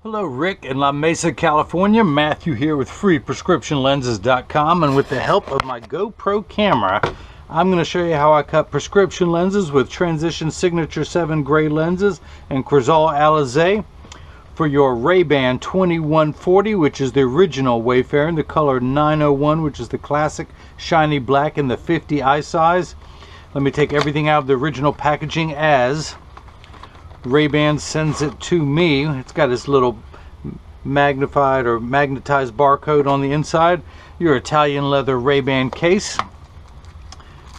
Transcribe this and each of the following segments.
Hello, Rick in La Mesa, California. Matthew here with freeprescriptionlenses.com, and with the help of my GoPro camera, I'm going to show you how I cut prescription lenses with Transition Signature 7 gray lenses and Crizal Alizé for your RayBan 2140, which is the original Wayfarer, and the color 901, which is the classic shiny black in the 50 eye size. Let me take everything out of the original packaging as RayBan sends it to me. It's got this little magnified or magnetized barcode on the inside, your Italian leather RayBan case,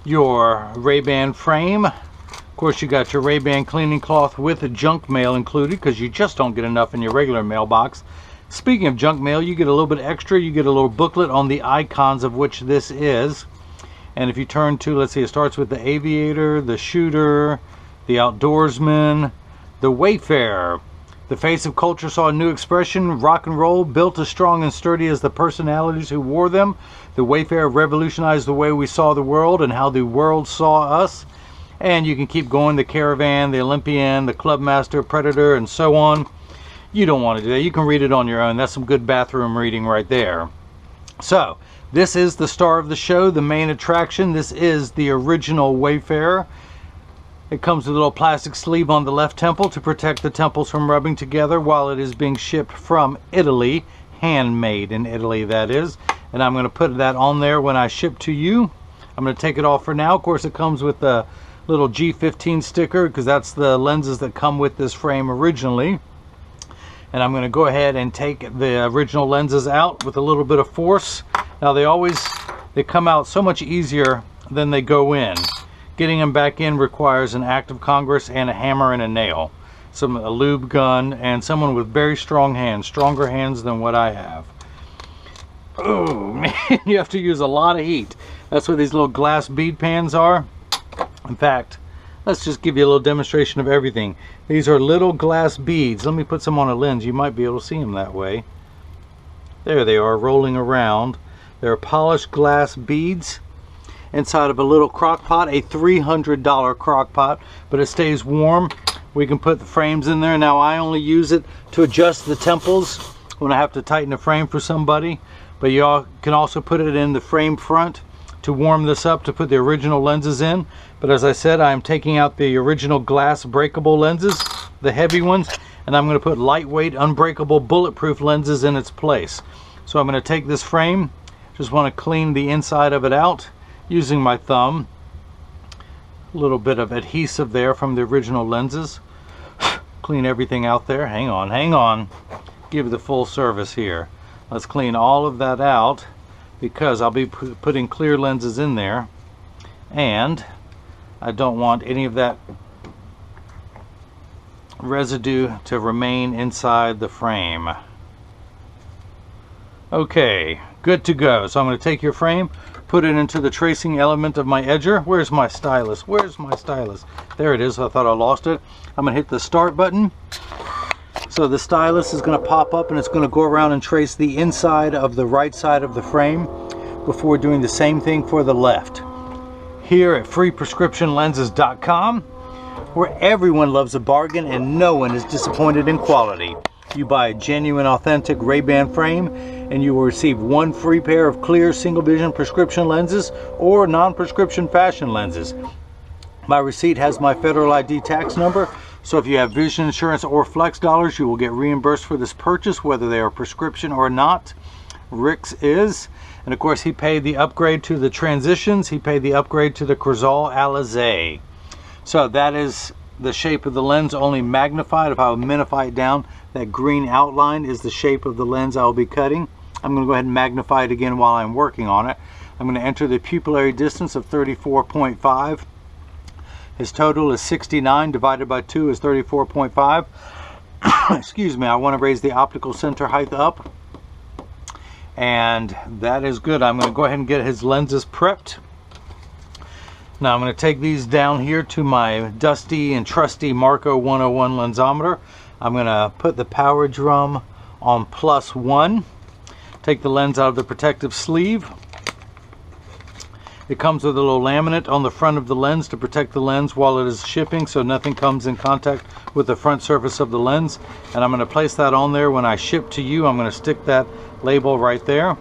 your RayBan frame. Of course, you got your RayBan cleaning cloth with a junk mail included, because you just don't get enough in your regular mailbox. Speaking of junk mail, you get a little bit extra. You get a little booklet on the icons of which this is. And if you turn to, let's see, it starts with the aviator, the shooter, the outdoorsman, the Wayfarer. The face of culture saw a new expression, rock and roll, built as strong and sturdy as the personalities who wore them. The Wayfarer revolutionized the way we saw the world and how the world saw us. And you can keep going, the Caravan, the Olympian, the Clubmaster, Predator, and so on. You don't want to do that. You can read it on your own. That's some good bathroom reading right there. So, this is the star of the show, the main attraction. This is the original Wayfarer. It comes with a little plastic sleeve on the left temple to protect the temples from rubbing together while it is being shipped from Italy. Handmade in Italy, that is. And I'm going to put that on there when I ship to you. I'm going to take it off for now. Of course, it comes with a little G15 sticker, because that's the lenses that come with this frame originally. And I'm going to go ahead and take the original lenses out with a little bit of force. Now, they come out so much easier than they go in. Getting them back in requires an act of Congress and a hammer and a nail, a lube gun, and someone with very strong hands, stronger hands than what I have. Oh man, you have to use a lot of heat. That's what these little glass bead pans are. In fact, let's just give you a little demonstration of everything. These are little glass beads. Let me put some on a lens. You might be able to see them that way. There they are, rolling around. They're polished glass beads inside of a little crock pot, a $300 crock pot, but it stays warm. We can put the frames in there. Now, I only use it to adjust the temples when I have to tighten a frame for somebody, but you all can also put it in the frame front to warm this up, to put the original lenses in. But as I said, I'm taking out the original glass breakable lenses, the heavy ones, and I'm going to put lightweight, unbreakable, bulletproof lenses in its place. So I'm going to take this frame, just want to clean the inside of it out using my thumb. A little bit of adhesive there from the original lenses. Clean everything out there. Hang on. Give it the full service here. Let's clean all of that out, because I'll be putting clear lenses in there, and I don't want any of that residue to remain inside the frame. Okay, good to go. So I'm going to take your frame, put it into the tracing element of my edger. Where's my stylus? There it is. I thought I lost it. I'm going to hit the start button. So the stylus is going to pop up, and it's going to go around and trace the inside of the right side of the frame before doing the same thing for the left. Here at freeprescriptionlenses.com, where everyone loves a bargain and no one is disappointed in quality. You buy a genuine, authentic RayBan frame, and you will receive one free pair of clear single vision prescription lenses or non-prescription fashion lenses. My receipt has my federal ID tax number, so if you have vision insurance or flex dollars, you will get reimbursed for this purchase, whether they are prescription or not. Rick's is. And of course, he paid the upgrade to the Transitions. He paid the upgrade to the Crizal Alizé. So that is the shape of the lens, only magnified. If I would magnify it down, that green outline is the shape of the lens I will be cutting. I'm going to go ahead and magnify it again while I'm working on it. I'm going to enter the pupillary distance of 34.5. His total is 69, divided by 2 is 34.5. Excuse me, I want to raise the optical center height up. And that is good. I'm going to go ahead and get his lenses prepped. Now I'm going to take these down here to my dusty and trusty Marco 101 lensometer. I'm going to put the power drum on +1. Take the lens out of the protective sleeve. It comes with a little laminate on the front of the lens to protect the lens while it is shipping, so nothing comes in contact with the front surface of the lens. And I'm going to place that on there when I ship to you. I'm going to stick that label right there.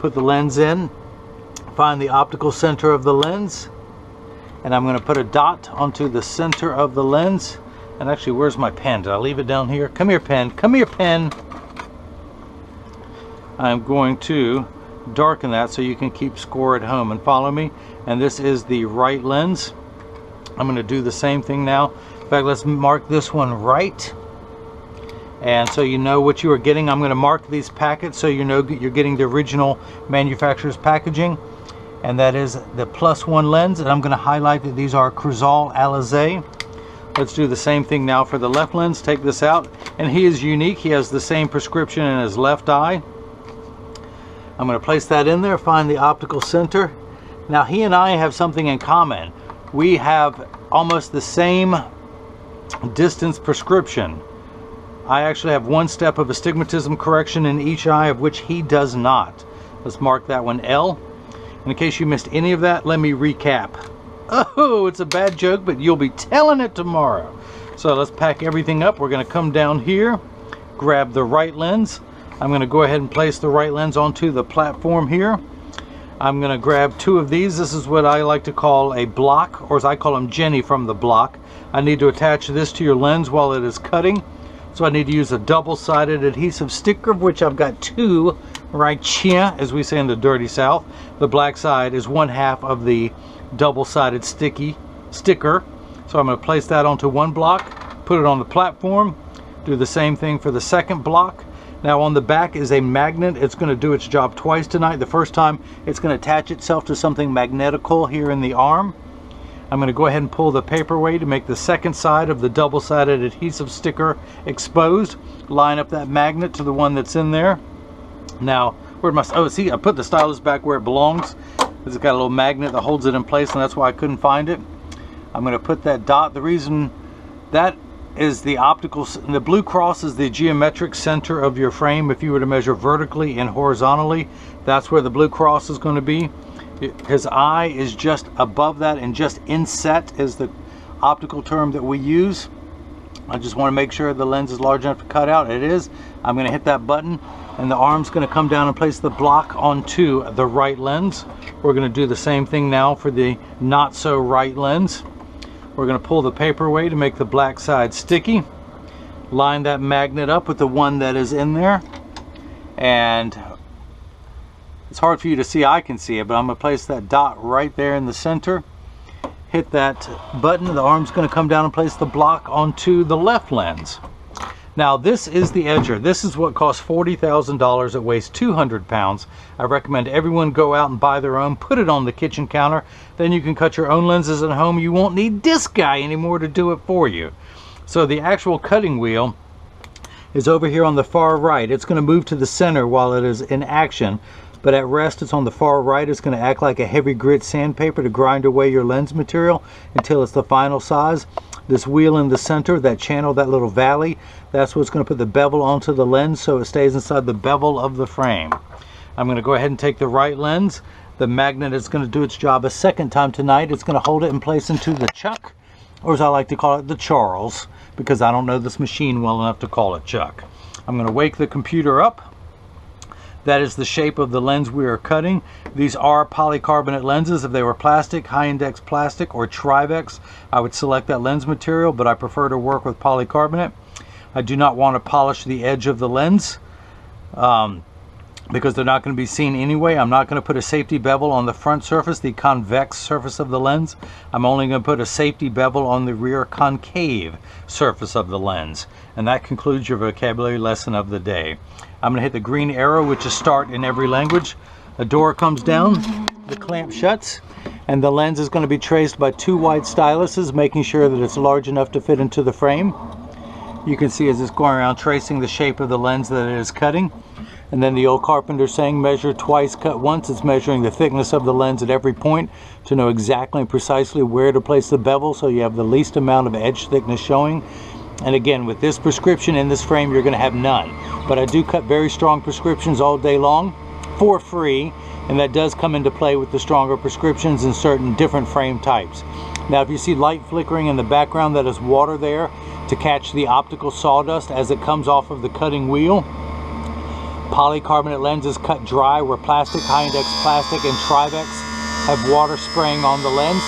Put the lens in, find the optical center of the lens, and I'm going to put a dot onto the center of the lens. And actually, where's my pen? Did I leave it down here? Come here, pen. Come here, pen. I'm going to darken that so you can keep score at home and follow me. And this is the right lens. I'm going to do the same thing now. In fact, let's mark this one right, and so you know what you are getting. I'm going to mark these packets so you know you're getting the original manufacturer's packaging, and that is the +1 lens. And I'm going to highlight that these are Crizal Alizé. Let's do the same thing now for the left lens. Take this out, and he is unique. He has the same prescription in his left eye. I'm going to place that in there, find the optical center. Now he and I have something in common. We have almost the same distance prescription. I actually have one step of astigmatism correction in each eye, of which he does not. Let's mark that one L. And in case you missed any of that, let me recap. Oh, it's a bad joke, but you'll be telling it tomorrow. So let's pack everything up. We're going to come down here, grab the right lens. I'm going to go ahead and place the right lens onto the platform here. I'm going to grab 2 of these. This is what I like to call a block, or as I call them, Jenny from the block. I need to attach this to your lens while it is cutting. So I need to use a double-sided adhesive sticker, of which I've got 2 right here, as we say in the dirty South. The black side is 1/2 of the double-sided sticker. So I'm going to place that onto one block, put it on the platform, do the same thing for the second block. Now on the back is a magnet. It's going to do its job twice tonight. The first time it's going to attach itself to something magnetical here in the arm. I'm going to go ahead and pull the paper away to make the second side of the double-sided adhesive sticker exposed. Line up that magnet to the one that's in there. Now, where'd my, oh, see, I put the stylus back where it belongs. It's got a little magnet that holds it in place, and that's why I couldn't find it. I'm going to put that dot. The reason that is the optical, the blue cross is the geometric center of your frame. If you were to measure vertically and horizontally, that's where the blue cross is going to be. His eye is just above that, and just inset is the optical term that we use. I just want to make sure the lens is large enough to cut out. It is. I'm going to hit that button, and the arm's going to come down and place the block onto the right lens. We're going to do the same thing now for the not so right lens. We're going to pull the paper away to make the black side sticky. Line that magnet up with the one that is in there. And it's hard for you to see, I can see it, but I'm going to place that dot right there in the center. Hit that button, the arm's going to come down and place the block onto the left lens. Now this is the edger. This is what costs $40,000. It weighs 200 pounds. I recommend everyone go out and buy their own, put it on the kitchen counter. Then you can cut your own lenses at home. You won't need this guy anymore to do it for you. So the actual cutting wheel is over here on the far right. It's going to move to the center while it is in action. But at rest, it's on the far right. It's going to act like a heavy grit sandpaper to grind away your lens material until it's the final size. This wheel in the center, that channel, that little valley, that's what's going to put the bevel onto the lens so it stays inside the bevel of the frame. I'm going to go ahead and take the right lens. The magnet is going to do its job a second time tonight. It's going to hold it in place into the chuck, or as I like to call it, the Charles, because I don't know this machine well enough to call it chuck. I'm going to wake the computer up. That is the shape of the lens we are cutting. These are polycarbonate lenses. If they were plastic, high index plastic, or Trivex, I would select that lens material, but I prefer to work with polycarbonate. I do not want to polish the edge of the lens because they're not going to be seen anyway. I'm not going to put a safety bevel on the front surface, the convex surface of the lens. I'm only going to put a safety bevel on the rear concave surface of the lens. And that concludes your vocabulary lesson of the day. I'm going to hit the green arrow, which is start in every language. A door comes down, the clamp shuts, and the lens is going to be traced by 2 white styluses, making sure that it's large enough to fit into the frame. You can see as it's going around tracing the shape of the lens that it is cutting. And then the old carpenter saying, measure twice, cut once. It's measuring the thickness of the lens at every point to know exactly and precisely where to place the bevel so you have the least amount of edge thickness showing. And again, with this prescription in this frame, you're going to have none. But I do cut very strong prescriptions all day long for free. and that does come into play with the stronger prescriptions in certain different frame types. Now, if you see light flickering in the background, that is water there to catch the optical sawdust as it comes off of the cutting wheel. Polycarbonate lenses cut dry, where plastic, high-index plastic, and Trivex have water spraying on the lens.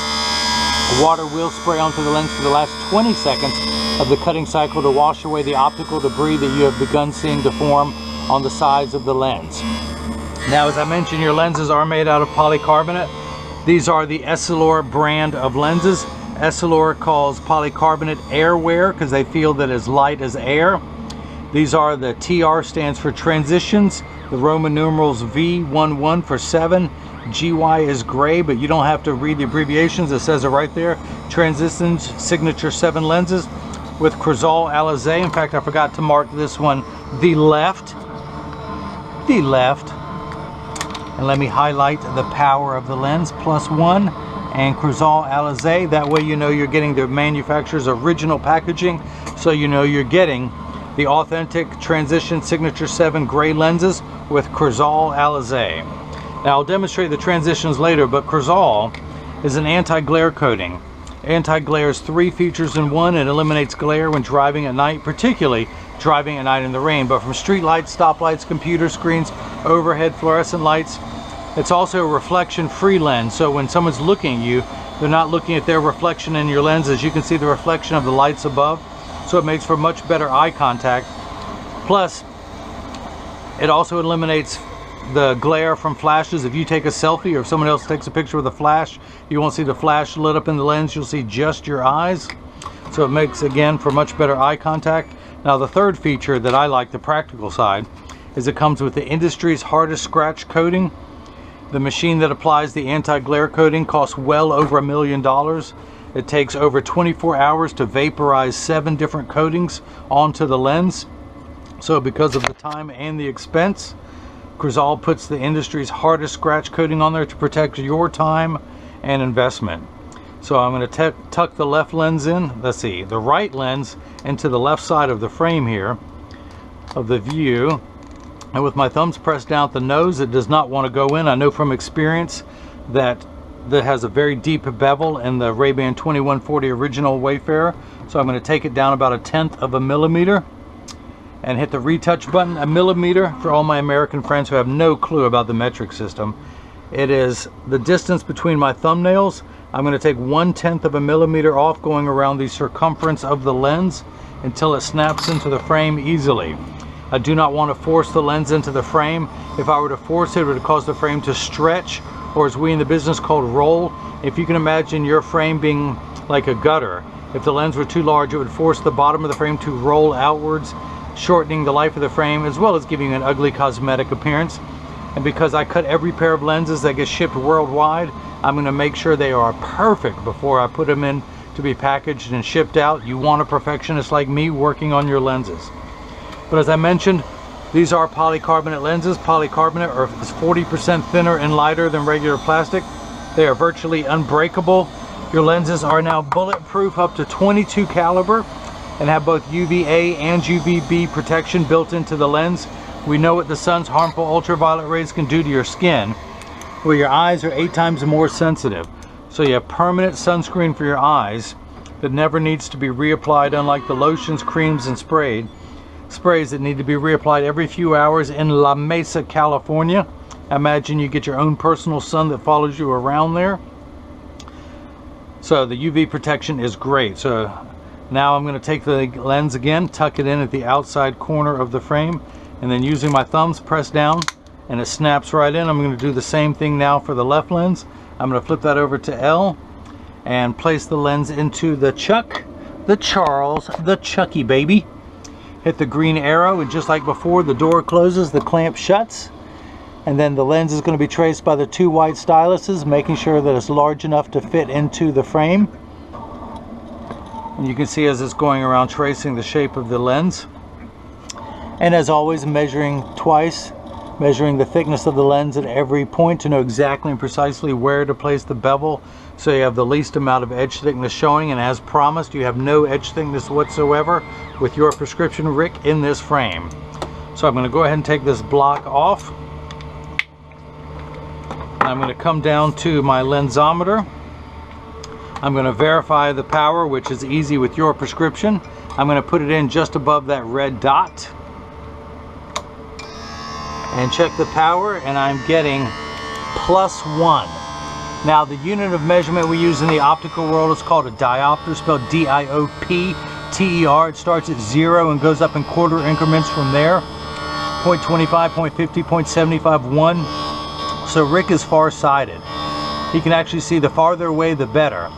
Water will spray onto the lens for the last 20 seconds of the cutting cycle to wash away the optical debris that you have begun seeing to form on the sides of the lens. Now, as I mentioned, your lenses are made out of polycarbonate. These are the Essilor brand of lenses. Essilor calls polycarbonate airwear because they feel that it's light as air. These are the TR stands for transitions, the Roman numerals V11 for 7, GY is gray, but you don't have to read the abbreviations, it says it right there. Transitions, signature 7 lenses with Crizal Alizé. In fact, I forgot to mark this one, the left. And let me highlight the power of the lens, +1, and Crizal Alizé. That way you know you're getting the manufacturer's original packaging, so you know you're getting the authentic Transition Signature 7 gray lenses with Crizal Alizé. Now, I'll demonstrate the transitions later, but Crizal is an anti-glare coating. Anti-glare is 3 features in one. It eliminates glare when driving at night, particularly driving at night in the rain, but from street lights, stoplights, computer screens, overhead fluorescent lights. It's also a reflection-free lens, so when someone's looking at you, they're not looking at their reflection in your lenses. You can see the reflection of the lights above, so it makes for much better eye contact. Plus, it also eliminates the glare from flashes. If you take a selfie or if someone else takes a picture with a flash, you won't see the flash lit up in the lens, you'll see just your eyes. So it makes, again, for much better eye contact. Now, the third feature that I like, the practical side, is it comes with the industry's hardest scratch coating. The machine that applies the anti-glare coating costs well over $1 million. It takes over 24 hours to vaporize 7 different coatings onto the lens. So because of the time and the expense, Crizal puts the industry's hardest scratch coating on there to protect your time and investment. So I'm going to tuck the left lens in, let's see, the right lens into the left side of the frame here of the view. And with my thumbs pressed down at the nose, it does not want to go in. I know from experience that has a very deep bevel in the RayBan 2140 original Wayfarer. So I'm going to take it down about 1/10 of a millimeter and hit the retouch button. 1 millimeter, for all my American friends who have no clue about the metric system, it is the distance between my thumbnails. I'm going to take 1/10 of a millimeter off, going around the circumference of the lens until it snaps into the frame easily. I do not want to force the lens into the frame. If I were to force it, it would cause the frame to stretch, or as we in the business called roll. If you can imagine your frame being like a gutter, if the lens were too large, it would force the bottom of the frame to roll outwards, shortening the life of the frame as well as giving you an ugly cosmetic appearance. And because I cut every pair of lenses that get shipped worldwide, I'm going to make sure they are perfect before I put them in to be packaged and shipped out. You want a perfectionist like me working on your lenses. But as I mentioned, these are polycarbonate lenses. Polycarbonate is 40% thinner and lighter than regular plastic. They are virtually unbreakable. Your lenses are now bulletproof up to 22 caliber and have both UVA and UVB protection built into the lens. We know what the sun's harmful ultraviolet rays can do to your skin, where your eyes are 8 times more sensitive. So you have permanent sunscreen for your eyes that never needs to be reapplied, unlike the lotions, creams, and sprays that need to be reapplied every few hours in La Mesa, California. Imagine you get your own personal sun that follows you around there. So the UV protection is great. So now I'm going to take the lens again, tuck it in at the outside corner of the frame, and then using my thumbs press down and it snaps right in. I'm going to do the same thing now for the left lens. I'm going to flip that over to L and place the lens into the Chuck, the Charles, the Chucky baby. Hit the green arrow, and just like before, the door closes, the clamp shuts, and then the lens is going to be traced by the 2 white styluses, making sure that it's large enough to fit into the frame. And you can see as it's going around tracing the shape of the lens. And as always, measuring twice, measuring the thickness of the lens at every point to know exactly and precisely where to place the bevel, so you have the least amount of edge thickness showing. And as promised, you have no edge thickness whatsoever with your prescription Rick in this frame. So I'm going to go ahead and take this block off. I'm going to come down to my lensometer. I'm going to verify the power, which is easy with your prescription. I'm going to put it in just above that red dot and check the power, and I'm getting +1. Now the unit of measurement we use in the optical world is called a diopter, spelled D-I-O-P-T-E-R. It starts at 0 and goes up in quarter increments from there. 0.25, 0.50, 0.75, 1. So Rick is far-sighted. He can actually see the farther away the better,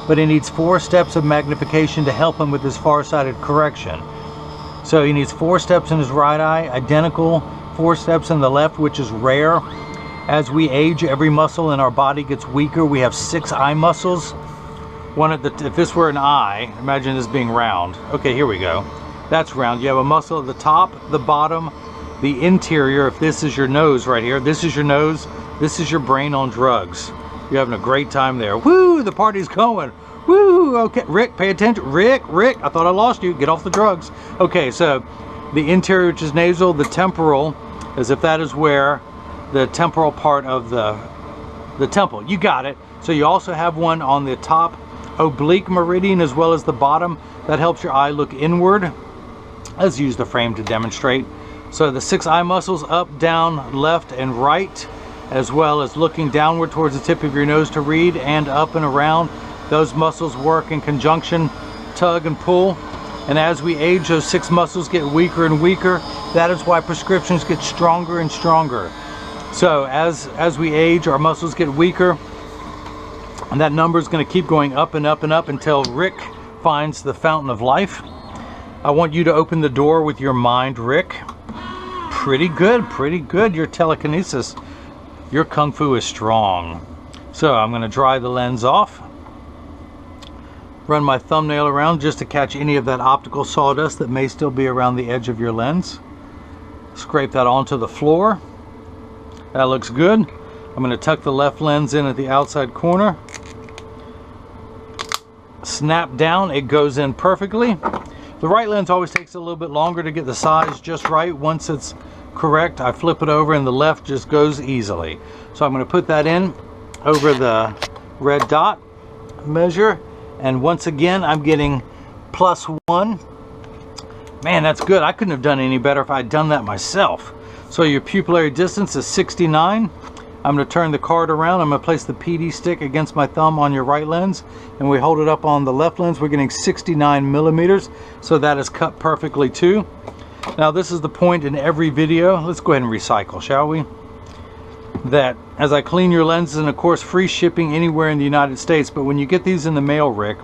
but he needs 4 steps of magnification to help him with his far-sighted correction. So he needs 4 steps in his right eye, identical 4 steps in the left, which is rare. As we age, every muscle in our body gets weaker. We have 6 eye muscles. One at the, if this were an eye, imagine this being round. Okay, here we go. That's round. You have a muscle at the top, the bottom, the interior. If this is your nose right here, this is your nose, this is your brain on drugs. You're having a great time there. Woo, the party's going. Woo, okay, Rick, pay attention. Rick, I thought I lost you. Get off the drugs. Okay, so the interior, which is nasal, the temporal, as if that is where the temporal part of the temple. You got it. So you also have one on the top oblique meridian as well as the bottom. That helps your eye look inward. Let's use the frame to demonstrate. So the 6 eye muscles, up, down, left, and right, as well as looking downward towards the tip of your nose to read, and up and around. Those muscles work in conjunction, tug and pull. And as we age, those 6 muscles get weaker and weaker. That is why prescriptions get stronger and stronger. So as we age, our muscles get weaker, and that number is going to keep going up and up and up until Rick finds the fountain of life. I want you to open the door with your mind, Rick. Pretty good, pretty good. Your telekinesis, your kung fu is strong. So I'm going to dry the lens off. Run my thumbnail around just to catch any of that optical sawdust that may still be around the edge of your lens. Scrape that onto the floor. That looks good. I'm going to tuck the left lens in at the outside corner. Snap down, it goes in perfectly. The right lens always takes a little bit longer to get the size just right. Once it's correct, I flip it over and the left just goes easily. So I'm going to put that in over the red dot, measure, and once again I'm getting +1. Man, that's good. I couldn't have done any better if I'd done that myself. So your pupillary distance is 69. I'm going to turn the card around. I'm going to place the PD stick against my thumb on your right lens, and we hold it up on the left lens. We're getting 69 millimeters, so that is cut perfectly too. Now this is the point in every video. Let's go ahead and recycle, shall we? That as I clean your lenses, and of course free shipping anywhere in the United States, but when you get these in the mail, Rick,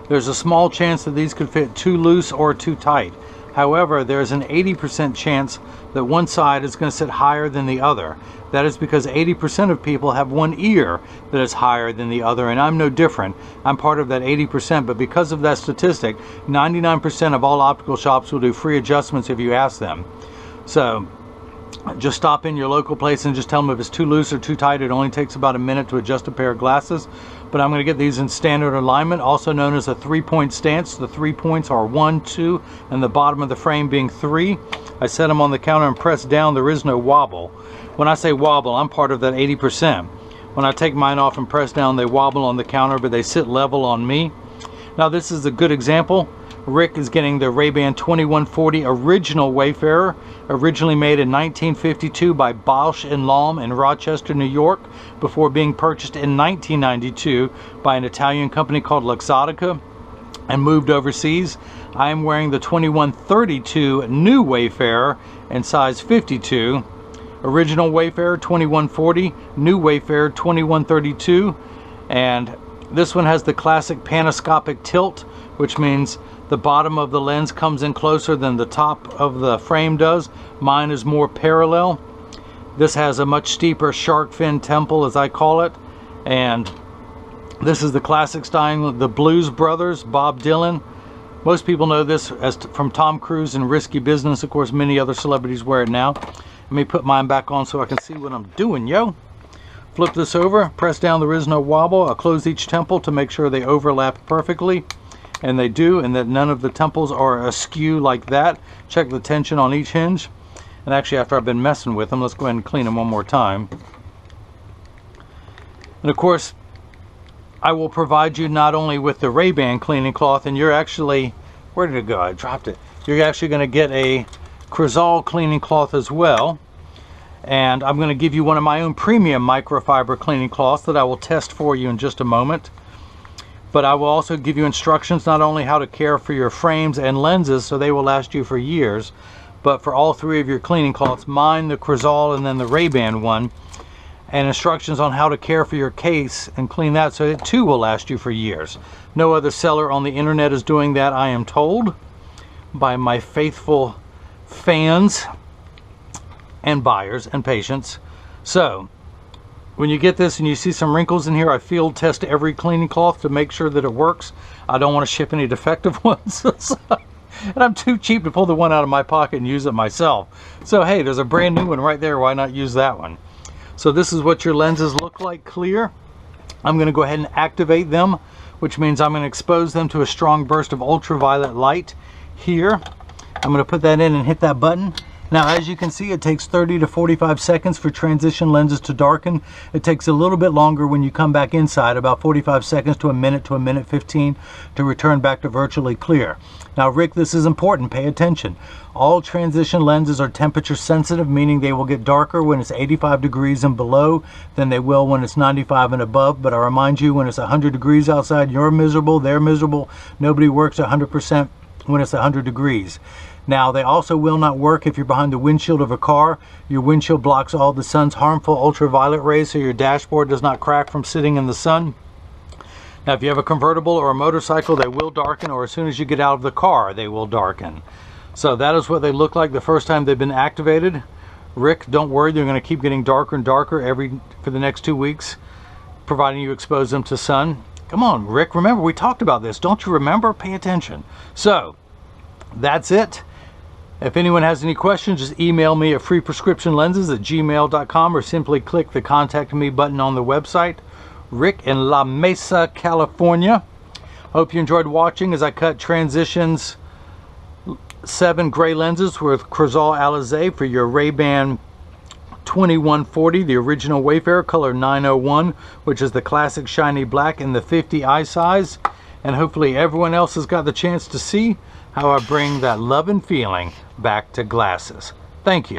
there's a small chance that these could fit too loose or too tight. However, there's an 80% chance that one side is going to sit higher than the other. That is because 80% of people have one ear that is higher than the other, and I'm no different. I'm part of that 80%, but because of that statistic, 99% of all optical shops will do free adjustments if you ask them. So just stop in your local place and just tell them if it's too loose or too tight. It only takes about a minute to adjust a pair of glasses. But I'm going to get these in standard alignment, also known as a 3-point stance. The 3 points are 1, 2, and the bottom of the frame being 3. I set them on the counter and press down. There is no wobble. When I say wobble, I'm part of that 80%. When I take mine off and press down, they wobble on the counter, but they sit level on me. Now this is a good example. Rick is getting the RayBan 2140 original Wayfarer, originally made in 1952 by Bausch & Lomb in Rochester, New York, before being purchased in 1992 by an Italian company called Luxottica and moved overseas. I am wearing the 2132 new Wayfarer in size 52. Original Wayfarer 2140, new Wayfarer 2132, and this one has the classic panoscopic tilt, which means the bottom of the lens comes in closer than the top of the frame does. Mine is more parallel. This has a much steeper shark fin temple, as I call it, and this is the classic style of the Blues Brothers, Bob Dylan. Most people know this as from Tom Cruise in Risky Business. Of course, many other celebrities wear it now. Let me put mine back on so I can see what I'm doing, yo. Flip this over, press down, there is no wobble. I'll close each temple to make sure they overlap perfectly. And they do, and that none of the temples are askew like that. Check the tension on each hinge. And actually, after I've been messing with them, let's go ahead and clean them one more time. And of course, I will provide you not only with the RayBan cleaning cloth, and you're actually, where did it go? I dropped it. You're actually going to get a Crizal cleaning cloth as well. And I'm going to give you one of my own premium microfiber cleaning cloths that I will test for you in just a moment. But I will also give you instructions not only how to care for your frames and lenses so they will last you for years, but for all three of your cleaning cloths, mine, the Crizal, and then the RayBan one, and instructions on how to care for your case and clean that so it too will last you for years. No other seller on the internet is doing that, I am told, by my faithful fans and buyers and patients. So when you get this and you see some wrinkles in here, I field test every cleaning cloth to make sure that it works. I don't want to ship any defective ones. And I'm too cheap to pull the one out of my pocket and use it myself. So hey, there's a brand new one right there, why not use that one? So this is what your lenses look like clear. I'm going to go ahead and activate them, which means I'm going to expose them to a strong burst of ultraviolet light here. I'm going to put that in and hit that button. Now, as you can see, it takes 30 to 45 seconds for transition lenses to darken. It takes a little bit longer when you come back inside, about 45 seconds to a minute 15 to return back to virtually clear. Now, Rick, this is important. Pay attention. All transition lenses are temperature sensitive, meaning they will get darker when it's 85 degrees and below than they will when it's 95 and above. But I remind you, when it's 100 degrees outside, you're miserable, they're miserable. Nobody works 100% when it's 100 degrees. Now, they also will not work if you're behind the windshield of a car. Your windshield blocks all the sun's harmful ultraviolet rays, so your dashboard does not crack from sitting in the sun. Now, if you have a convertible or a motorcycle, they will darken, or as soon as you get out of the car, they will darken. So that is what they look like the first time they've been activated. Rick, don't worry, they're going to keep getting darker and darker for the next 2 weeks, providing you expose them to sun. Come on, Rick, remember, we talked about this. Don't you remember? Pay attention. So, that's it. If anyone has any questions, just email me at freeprescriptionlenses@gmail.com or simply click the Contact Me button on the website. Rick in La Mesa, California. Hope you enjoyed watching as I cut Transitions 7 gray lenses with Crizal Alizé for your RayBan 2140, the original Wayfarer, color 901, which is the classic shiny black in the 50 eye size. And hopefully everyone else has got the chance to see how I bring that love and feeling back to glasses. Thank you.